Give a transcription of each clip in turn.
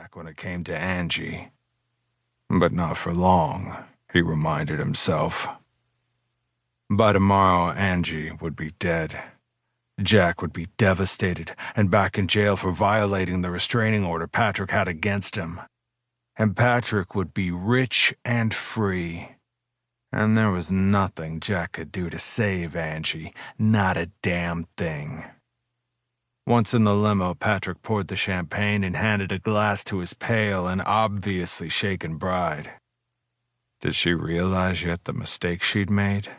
Jack when it came to Angie. But not for long, he reminded himself. By tomorrow, Angie would be dead. Jack would be devastated and back in jail for violating the restraining order Patrick had against him. And Patrick would be rich and free. And there was nothing Jack could do to save Angie, not a damn thing. Once in the limo, Patrick poured the champagne and handed a glass to his pale and obviously shaken bride. Did she realize yet the mistake she'd made?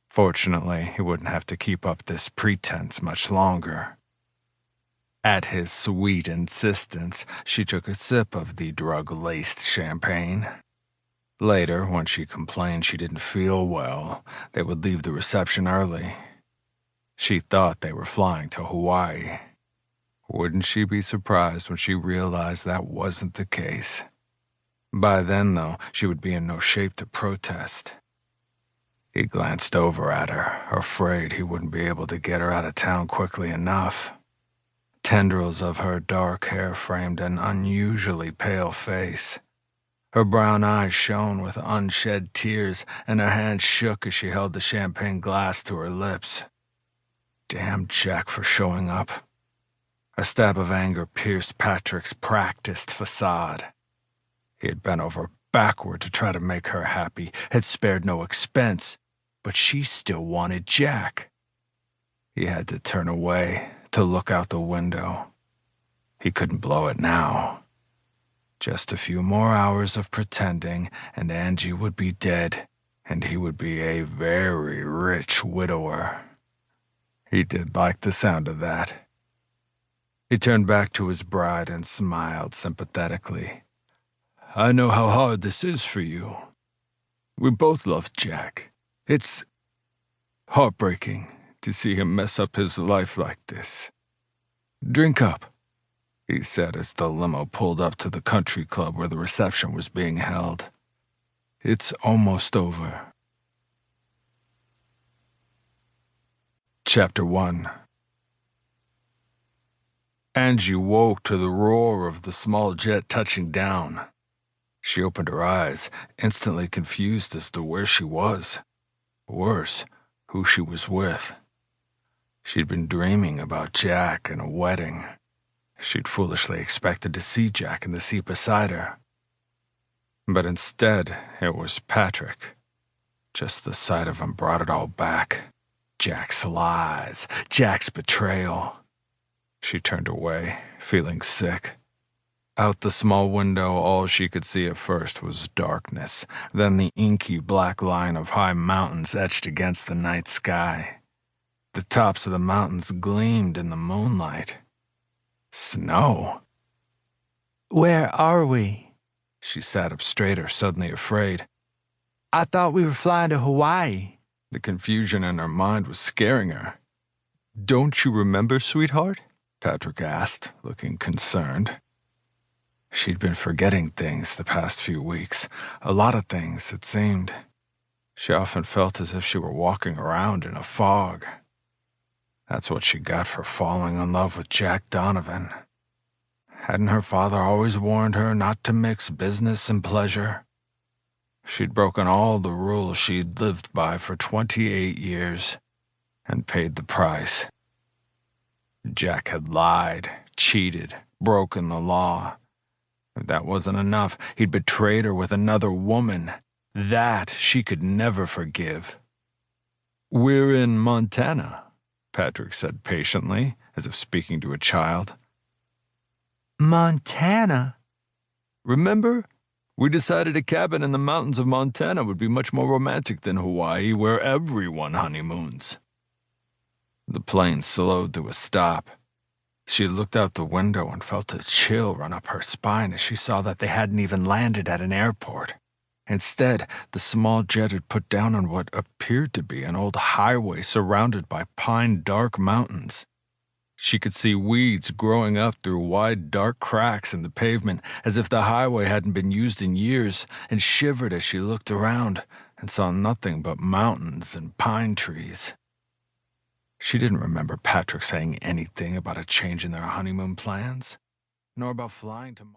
Fortunately, he wouldn't have to keep up this pretense much longer. At his sweet insistence, she took a sip of the drug-laced champagne. Later, when she complained she didn't feel well, they would leave the reception early. She thought they were flying to Hawaii. Wouldn't she be surprised when she realized that wasn't the case? By then, though, she would be in no shape to protest. He glanced over at her, afraid he wouldn't be able to get her out of town quickly enough. Tendrils of her dark hair framed an unusually pale face. Her brown eyes shone with unshed tears, and her hand shook as she held the champagne glass to her lips. Damn Jack for showing up. A stab of anger pierced Patrick's practiced facade. He had bent over backward to try to make her happy, had spared no expense, but she still wanted Jack. He had to turn away, to look out the window. He couldn't blow it now. Just a few more hours of pretending, and Angie would be dead, and he would be a very rich widower. He did like the sound of that. He turned back to his bride and smiled sympathetically. I know how hard this is for you. We both love Jack. It's heartbreaking to see him mess up his life like this. Drink up, he said as the limo pulled up to the country club where the reception was being held. It's almost over. Chapter 1. Angie woke to the roar of the small jet touching down. She opened her eyes, instantly confused as to where she was. Worse, who she was with. She'd been dreaming about Jack and a wedding. She'd foolishly expected to see Jack in the seat beside her. But instead, it was Patrick. Just the sight of him brought it all back. Jack's lies, Jack's betrayal. She turned away, feeling sick. Out the small window, all she could see at first was darkness, then the inky black line of high mountains etched against the night sky. The tops of the mountains gleamed in the moonlight. Snow? Where are we? She sat up straighter, suddenly afraid. I thought we were flying to Hawaii. The confusion in her mind was scaring her. Don't you remember, sweetheart? Patrick asked, looking concerned. She'd been forgetting things the past few weeks. A lot of things, it seemed. She often felt as if she were walking around in a fog. That's what she got for falling in love with Jack Donovan. Hadn't her father always warned her not to mix business and pleasure? She'd broken all the rules she'd lived by for 28 years, and paid the price. Jack had lied, cheated, broken the law. If that wasn't enough, he'd betrayed her with another woman. That she could never forgive. We're in Montana, Patrick said patiently, as if speaking to a child. Montana? Remember? We decided a cabin in the mountains of Montana would be much more romantic than Hawaii, where everyone honeymoons. The plane slowed to a stop. She looked out the window and felt a chill run up her spine as she saw that they hadn't even landed at an airport. Instead, the small jet had put down on what appeared to be an old highway surrounded by pine-dark mountains. She could see weeds growing up through wide, dark cracks in the pavement, as if the highway hadn't been used in years, and shivered as she looked around and saw nothing but mountains and pine trees. She didn't remember Patrick saying anything about a change in their honeymoon plans, nor about flying to